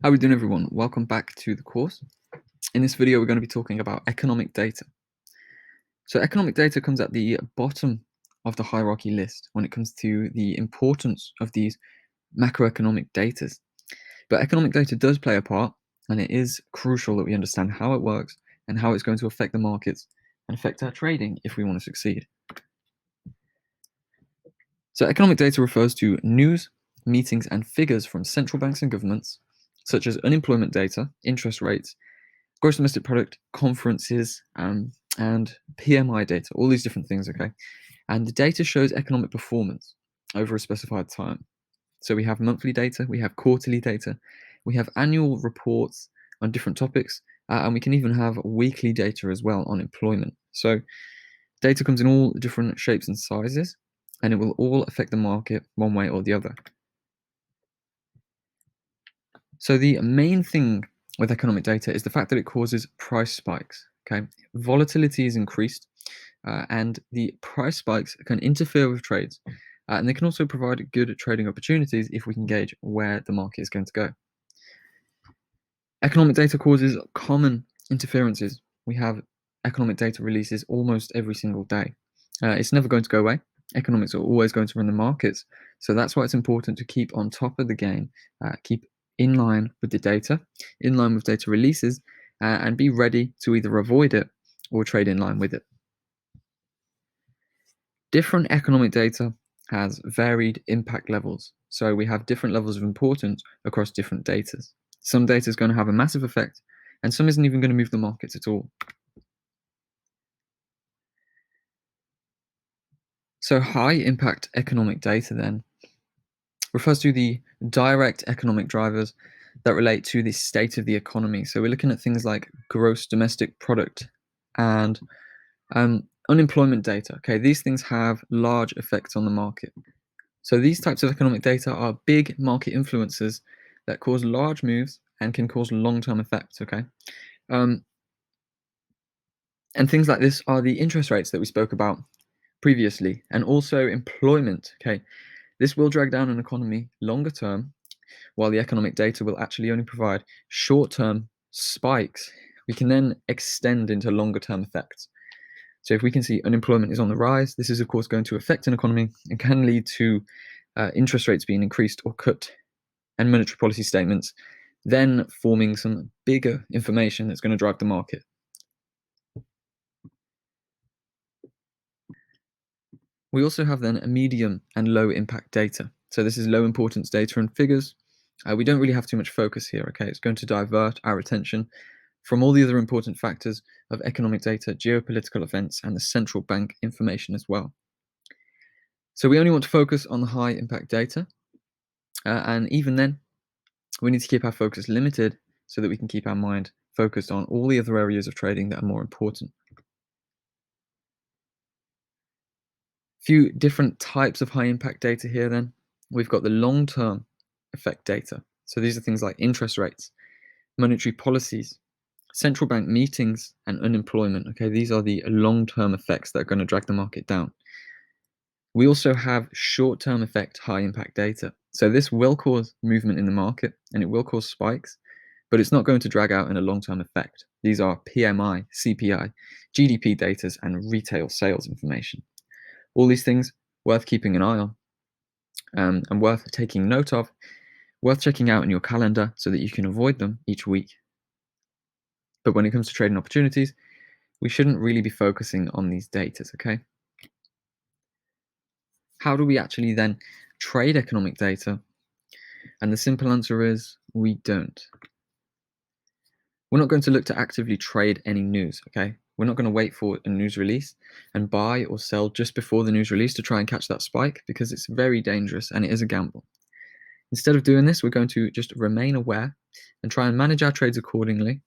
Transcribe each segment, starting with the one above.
How are we doing, everyone? Welcome back to the course. In this video, we're going to be talking about economic data. So economic data comes at the bottom of the hierarchy list when it comes to the importance of these macroeconomic data. But economic data does play a part, and it is crucial that we understand how it works and how it's going to affect the markets and affect our trading if we want to succeed. So economic data refers to news, meetings, and figures from central banks and governments, such as unemployment data, interest rates, gross domestic product, conferences, and PMI data, all these different things, okay? And the data shows economic performance over a specified time. So we have monthly data, we have quarterly data, we have annual reports on different topics, and we can even have weekly data as well on employment. So data comes in all different shapes and sizes, and it will all affect the market one way or the other. So the main thing with economic data is the fact that it causes price spikes. Okay, volatility is increased, and the price spikes can interfere with trades, and they can also provide good trading opportunities if we can gauge where the market is going to go. Economic data causes common interferences. We have economic data releases almost every single day. It's never going to go away. Economics are always going to run the markets, so that's why it's important to keep on top of the game, keep in line with the data, in line with data releases, and be ready to either avoid it or trade in line with it. Different economic data has varied impact levels, so we have different levels of importance across different data. Some data is going to have a massive effect, and some isn't even going to move the markets at all. So high impact economic data then refers to the direct economic drivers that relate to the state of the economy. So we're looking at things like gross domestic product and unemployment data. Okay, these things have large effects on the market. So these types of economic data are big market influences that cause large moves and can cause long-term effects. Okay, and things like this are the interest rates that we spoke about previously, and also employment. Okay, this will drag down an economy longer term, while the economic data will actually only provide short-term spikes. We can then extend into longer-term effects. So if we can see unemployment is on the rise, this is of course going to affect an economy and can lead to interest rates being increased or cut, and monetary policy statements then forming some bigger information that's going to drive the market. We also have then a medium and low impact data. So this is low importance data and figures. We don't really have too much focus here, okay? It's going to divert our attention from all the other important factors of economic data, geopolitical events, and the central bank information as well. So we only want to focus on the high impact data. And even then, we need to keep our focus limited so that we can keep our mind focused on all the other areas of trading that are more important. Few different types of high impact data here then. We've got the long-term effect data. So these are things like interest rates, monetary policies, central bank meetings, and unemployment. Okay, these are the long-term effects that are going to drag the market down. We also have short-term effect high impact data. So this will cause movement in the market and it will cause spikes, but it's not going to drag out in a long-term effect. These are PMI, CPI, GDP data, and retail sales information. All these things worth keeping an eye on, and worth taking note of, worth checking out in your calendar so that you can avoid them each week. But when it comes to trading opportunities, we shouldn't really be focusing on these data, okay? How do we actually then trade economic data? And the simple answer is we don't. We're not going to look to actively trade any news, okay? We're not going to wait for a news release and buy or sell just before the news release to try and catch that spike, because it's very dangerous and it is a gamble. Instead of doing this, we're going to just remain aware and try and manage our trades accordingly.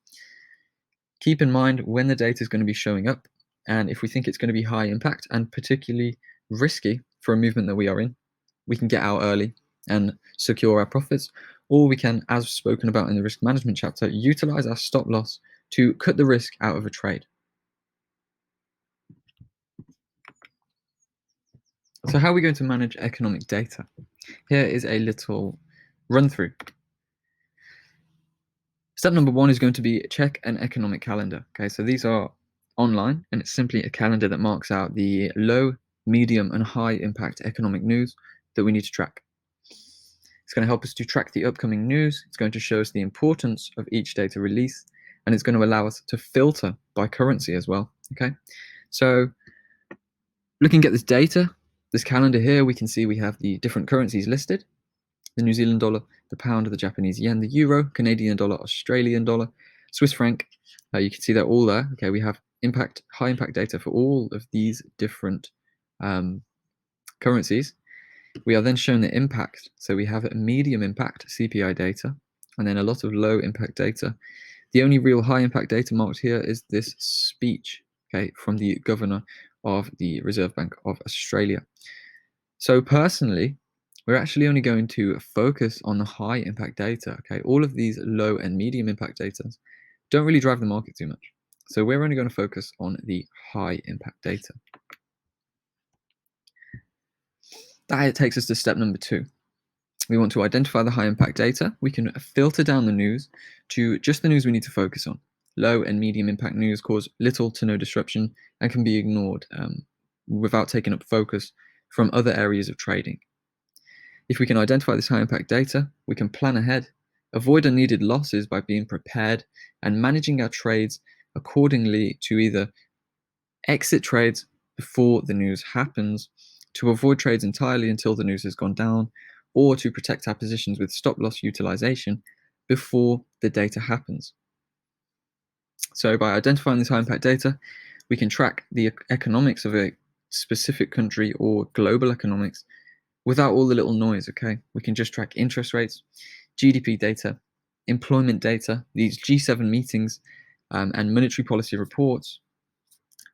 Keep in mind when the data is going to be showing up, and if we think it's going to be high impact and particularly risky for a movement that we are in, we can get out early and secure our profits, or we can, as spoken about in the risk management chapter, utilize our stop loss to cut the risk out of a trade. So how are we going to manage economic data? Here is a little run through. Step number 1 is going to be check an economic calendar. Okay, so these are online, and it's simply a calendar that marks out the low, medium, and high impact economic news that we need to track. It's going to help us to track the upcoming news. It's going to show us the importance of each data release, and it's going to allow us to filter by currency as well. Okay, so looking at this data, this calendar here, we can see we have the different currencies listed: the New Zealand dollar, the pound, the Japanese yen, the euro, Canadian dollar, Australian dollar, Swiss franc. You can see they're all there. Okay, we have high impact data for all of these different currencies. We are then shown the impact. So we have a medium impact CPI data, and then a lot of low impact data. The only real high impact data marked here is this speech, okay, from the governor of the Reserve Bank of Australia. So personally, we're actually only going to focus on the high impact data. Okay, all of these low and medium impact data don't really drive the market too much. So we're only going to focus on the high impact data. That takes us to step number 2. We want to identify the high impact data. We can filter down the news to just the news we need to focus on. Low and medium impact news cause little to no disruption and can be ignored without taking up focus from other areas of trading. If we can identify this high impact data, we can plan ahead, avoid unneeded losses by being prepared and managing our trades accordingly to either exit trades before the news happens, to avoid trades entirely until the news has gone down, or to protect our positions with stop loss utilization before the data happens. So by identifying this high impact data, we can track the economics of a specific country or global economics without all the little noise. Okay, we can just track interest rates, GDP data, employment data, these G7 meetings, and monetary policy reports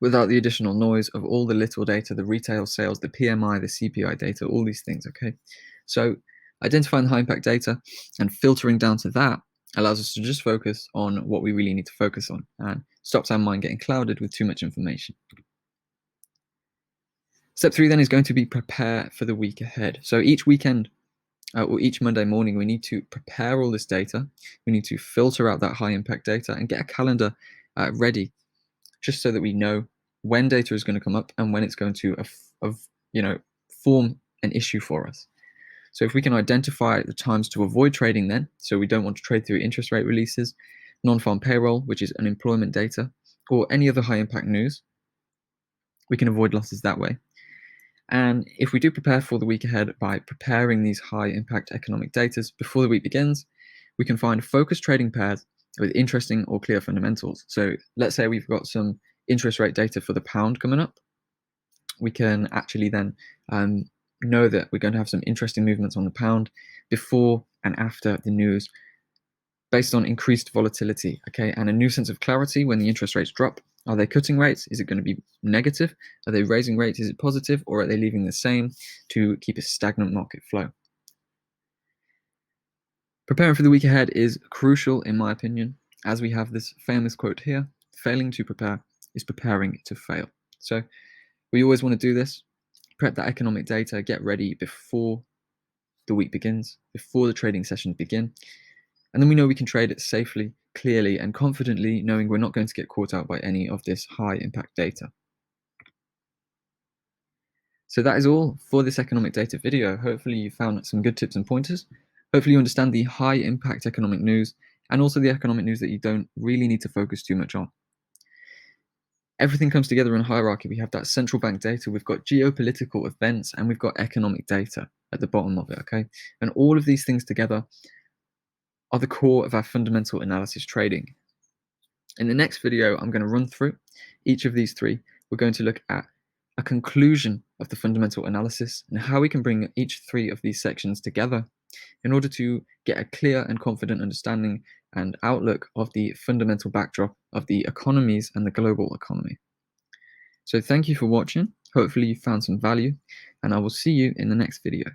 without the additional noise of all the little data, the retail sales, the PMI, the CPI data, all these things. Okay, so identifying the high impact data and filtering down to that allows us to just focus on what we really need to focus on and stops our mind getting clouded with too much information. Step 3 then is going to be prepare for the week ahead. So each weekend or each Monday morning, we need to prepare all this data. We need to filter out that high impact data and get a calendar ready, just so that we know when data is going to come up and when it's going to form an issue for us. So if we can identify the times to avoid trading then, so we don't want to trade through interest rate releases, non-farm payroll, which is unemployment data, or any other high impact news, we can avoid losses that way. And if we do prepare for the week ahead by preparing these high impact economic data before the week begins, we can find focused trading pairs with interesting or clear fundamentals. So let's say we've got some interest rate data for the pound coming up. We can actually then know that we're going to have some interesting movements on the pound before and after the news based on increased volatility, okay, and a new sense of clarity when the interest rates drop. Are they cutting rates? Is it going to be negative? Are they raising rates? Is it positive? Or are they leaving the same to keep a stagnant market flow? Preparing for the week ahead is crucial, in my opinion, as we have this famous quote here: failing to prepare is preparing to fail. So we always want to do this, prep that economic data, get ready before the week begins, before the trading sessions begin. And then we know we can trade it safely, clearly, and confidently, knowing we're not going to get caught out by any of this high impact data. So that is all for this economic data video. Hopefully you found some good tips and pointers. Hopefully you understand the high impact economic news and also the economic news that you don't really need to focus too much on. Everything comes together in a hierarchy. We have that central bank data, we've got geopolitical events, and we've got economic data at the bottom of it, okay? And all of these things together are the core of our fundamental analysis trading. In the next video, I'm going to run through each of these three. We're going to look at a conclusion of the fundamental analysis and how we can bring each three of these sections together in order to get a clear and confident understanding and outlook of the fundamental backdrop of the economies and the global economy. So thank you for watching. Hopefully you found some value, and I will see you in the next video.